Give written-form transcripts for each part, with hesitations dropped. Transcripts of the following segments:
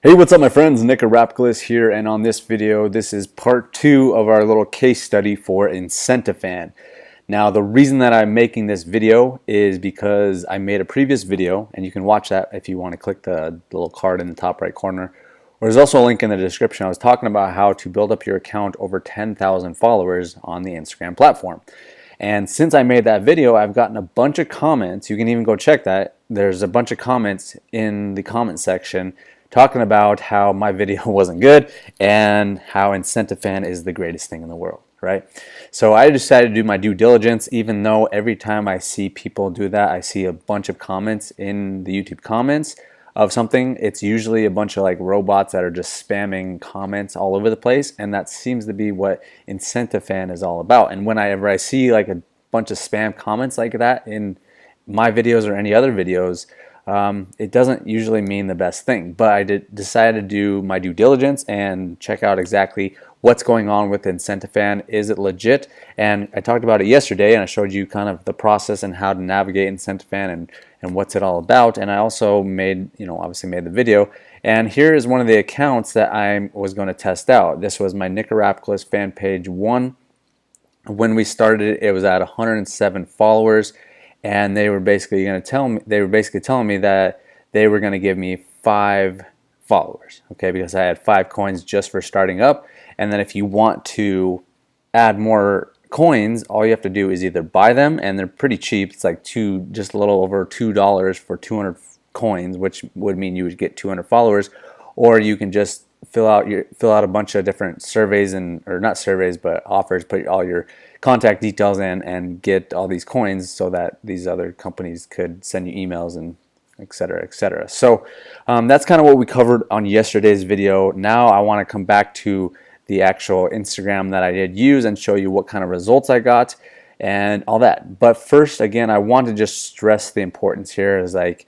Hey, what's up my friends? Nick Rapkalis here, and on this video, this is part 2 of our little case study for Incentafan. Now, the reason that I'm making this video is because I made a previous video, and you can watch that if you want to click the little card in the top right corner. Or there's also a link in the description. I was talking about how to build up your account over 10,000 followers on the Instagram platform. And since I made that video, I've gotten a bunch of comments. You can even go check that. There's a bunch of comments in the comment section talking about how my video wasn't good and how Incentafan is the greatest thing in the world, right? So I decided to do my due diligence, even though every time I see people do that, I see a bunch of comments in the YouTube comments of something. It's usually a bunch of like robots that are just spamming comments all over the place, and that seems to be what Incentafan is all about. And whenever I see like a bunch of spam comments like that in my videos or any other videos, it doesn't usually mean the best thing. But I decided to do my due diligence and check out exactly what's going on with Incentafan. Is it legit? And I talked about it yesterday, and I showed you kind of the process and how to navigate Incentafan and what's it all about. And I also made, obviously made the video. And here is one of the accounts that I was going to test out. This was my Nick Rapkalis fan page 1. When we started, it was at 107 followers. And they were basically telling me that they were going to give me 5 followers, okay, because I had 5 coins just for starting up. And then if you want to add more coins, all you have to do is either buy them, and they're pretty cheap. It's like just a little over $2 for 200 coins, which would mean you would get 200 followers, or you can just fill out a bunch of different surveys or not surveys, but offers, put all your contact details in and get all these coins so that these other companies could send you emails and etc., etc. So that's kind of what we covered on yesterday's video. Now I want to come back to the actual Instagram that I did use and show you what kind of results I got and all that. But first, again, I want to just stress the importance here is like,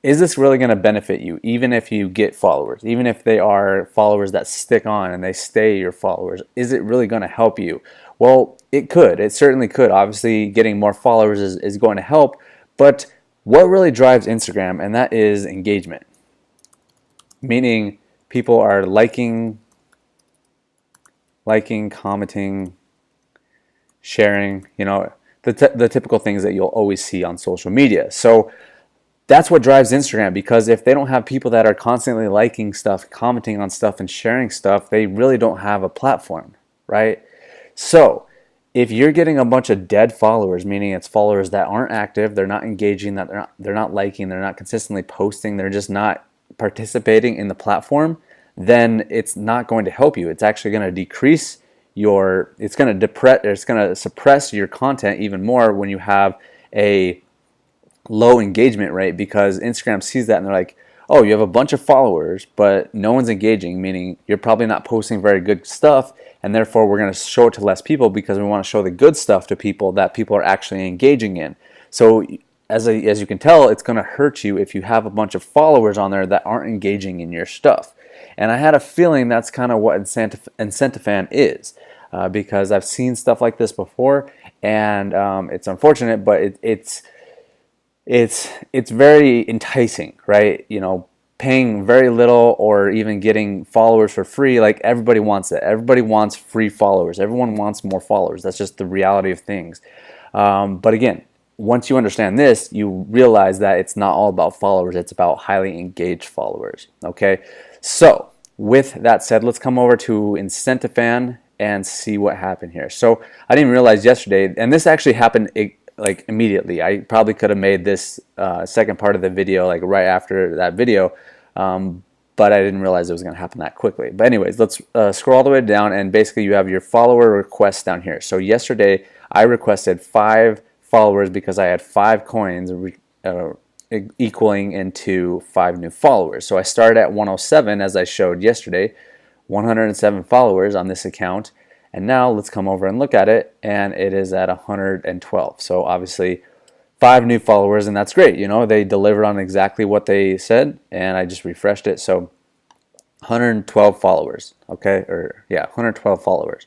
is this really going to benefit you, even if you get followers, even if they are followers that stick on and they stay your followers? Is it really going to help you? Well, it could. It certainly could. Obviously, getting more followers is going to help. But what really drives Instagram, and that is engagement, meaning people are liking, commenting, sharing, the typical things that you'll always see on social media. So that's what drives Instagram, because if they don't have people that are constantly liking stuff, commenting on stuff, and sharing stuff, they really don't have a platform, right? So if you're getting a bunch of dead followers, meaning it's followers that aren't active, they're not engaging, that they're not liking, they're not consistently posting, they're just not participating in the platform, then it's not going to help you. It's actually going to decrease it's going to suppress your content even more when you have a low engagement rate, because Instagram sees that and they're like, oh, you have a bunch of followers but no one's engaging, meaning you're probably not posting very good stuff, and therefore we're going to show it to less people because we want to show the good stuff to people that people are actually engaging in. So as you can tell, it's going to hurt you if you have a bunch of followers on there that aren't engaging in your stuff. And I had a feeling that's kind of what Incentafan is, because I've seen stuff like this before, and it's unfortunate, but it's very enticing, right? Paying very little or even getting followers for free. Like, everybody wants it. Everybody wants free followers. Everyone wants more followers. That's just the reality of things. But again, once you understand this, you realize that it's not all about followers. It's about highly engaged followers. Okay. So with that said, let's come over to Incentafan and see what happened here. So I didn't realize yesterday, and this actually happened like immediately. I probably could have made this second part of the video like right after that video, but I didn't realize it was going to happen that quickly. But anyways, let's scroll all the way down, and basically you have your follower requests down here. So yesterday I requested 5 followers because I had 5 coins equaling into 5 new followers. So I started at 107, as I showed yesterday, 107 followers on this account. And now let's come over and look at it, and it is at 112. So obviously 5 new followers, and that's great. They delivered on exactly what they said, and I just refreshed it. So 112 followers, okay? 112 followers.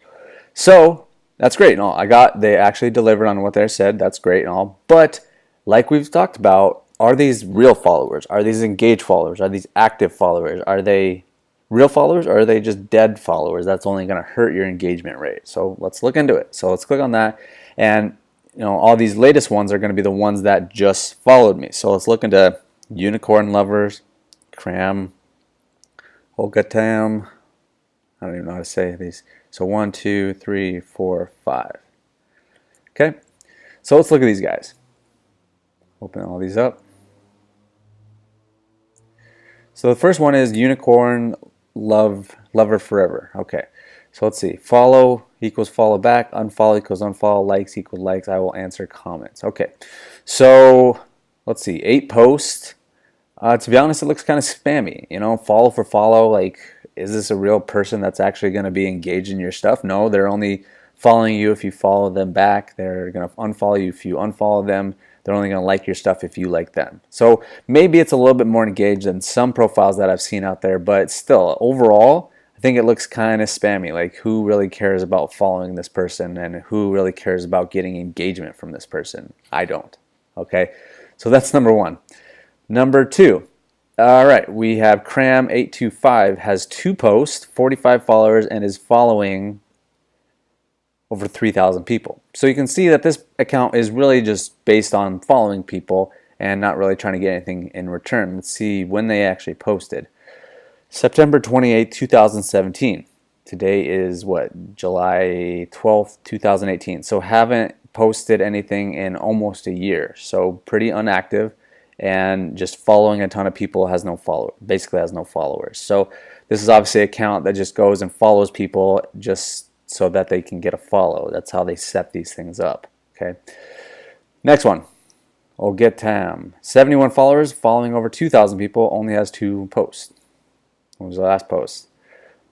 So that's great and all. They actually delivered on what they said. That's great and all. But like we've talked about, are these real followers? Are these engaged followers? Are these active followers? Are they real followers, or are they just dead followers? That's only going to hurt your engagement rate. So let's look into it. So let's click on that, and all these latest ones are going to be the ones that just followed me. So let's look into unicorn lovers, cram, Holgatam. I don't even know how to say these. So 1, 2, 3, 4, 5. Okay, so let's look at these guys. Open all these up. So the first one is unicorn lover forever. Okay, so let's see. Follow equals follow back. Unfollow equals unfollow. Likes equals likes. I will answer comments. Okay, so let's see. 8 posts. To be honest, it looks kind of spammy. Follow for follow. Like, is this a real person that's actually going to be engaged in your stuff? No, they're only following you if you follow them back. They're going to unfollow you if you unfollow them. They're only going to like your stuff if you like them. So maybe it's a little bit more engaged than some profiles that I've seen out there, but still, overall, I think it looks kind of spammy. Like, who really cares about following this person, and who really cares about getting engagement from this person? I don't. Okay, so that's number one. Number two, all right, we have Cram825 has 2 posts, 45 followers, and is following over 3,000 people. So you can see that this account is really just based on following people and not really trying to get anything in return. Let's see when they actually posted. September 28, 2017. Today is what, July 12th, 2018. So haven't posted anything in almost a year. So pretty inactive, and just following a ton of people, has no basically has no followers. So this is obviously an account that just goes and follows people just so that they can get a follow. That's how they set these things up. Okay. Next one. Ogetam. 71 followers, following over 2,000 people, only has 2 posts. What was the last post?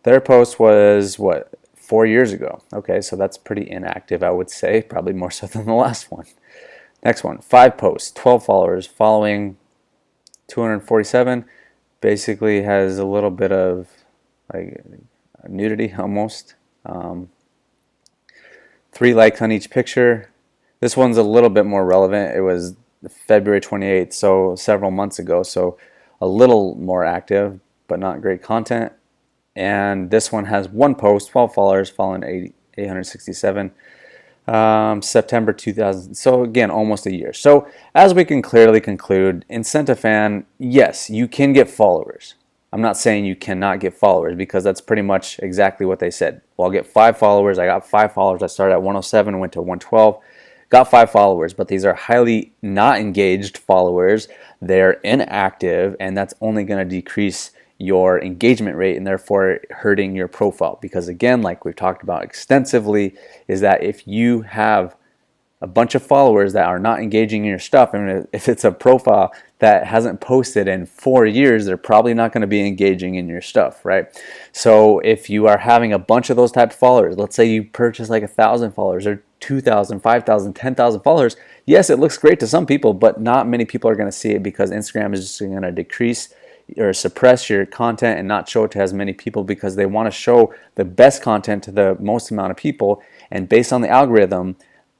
Their post was what, 4 years ago. Okay, so that's pretty inactive, I would say, probably more so than the last one. Next one, 5 posts, 12 followers, following 247. Basically has a little bit of like nudity almost. 3 likes on each picture. This one's a little bit more relevant. It was February 28th, so several months ago, so a little more active, but not great content. And this one has 1 post, 12 followers, following 867. September 2000. So again, almost a year. So as we can clearly conclude, Incentafan, yes, you can get followers. I'm not saying you cannot get followers, because that's pretty much exactly what they said. Well, I'll get 5 followers. I got 5 followers. I started at 107, went to 112, got 5 followers, but these are highly not engaged followers. They're inactive, and that's only going to decrease your engagement rate and therefore hurting your profile. Because again, like we've talked about extensively, is that if you have a bunch of followers that are not engaging in your stuff, and if it's a profile that hasn't posted in 4 years, they're probably not going to be engaging in your stuff, right? So if you are having a bunch of those type of followers, let's say you purchase like 1,000 followers or 2,000, 5,000, 10,000 followers, yes, it looks great to some people, but not many people are going to see it, because Instagram is just going to decrease or suppress your content and not show it to as many people, because they want to show the best content to the most amount of people, and based on the algorithm,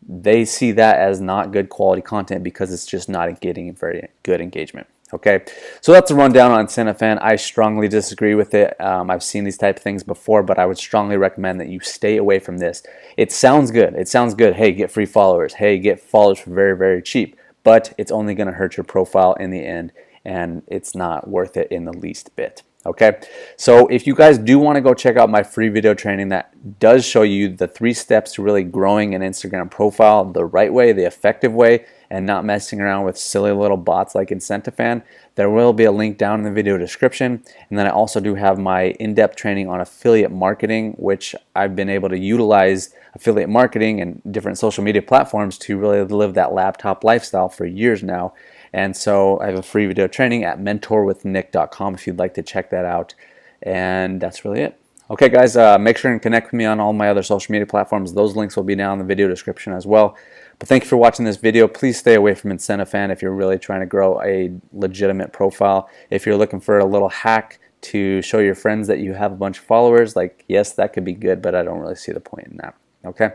they see that as not good quality content because it's just not getting very good engagement. Okay, so that's a rundown on Incentafan. I strongly disagree with it. I've seen these type of things before, but I would strongly recommend that you stay away from this. It sounds good. It sounds good. Hey, get free followers. Hey, get followers for very, very cheap. But it's only going to hurt your profile in the end, and it's not worth it in the least bit. Okay, so if you guys do want to go check out my free video training that does show you the 3 steps to really growing an Instagram profile the right way, the effective way, and not messing around with silly little bots like Incentafan, there will be a link down in the video description. And then I also do have my in-depth training on affiliate marketing, which I've been able to utilize affiliate marketing and different social media platforms to really live that laptop lifestyle for years now. And so I have a free video training at mentorwithnick.com if you'd like to check that out. And that's really it. Okay, guys, make sure and connect with me on all my other social media platforms. Those links will be down in the video description as well. But thank you for watching this video. Please stay away from Incentafan if you're really trying to grow a legitimate profile. If you're looking for a little hack to show your friends that you have a bunch of followers, like, yes, that could be good, but I don't really see the point in that. Okay?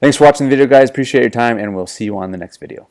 Thanks for watching the video, guys. Appreciate your time, and we'll see you on the next video.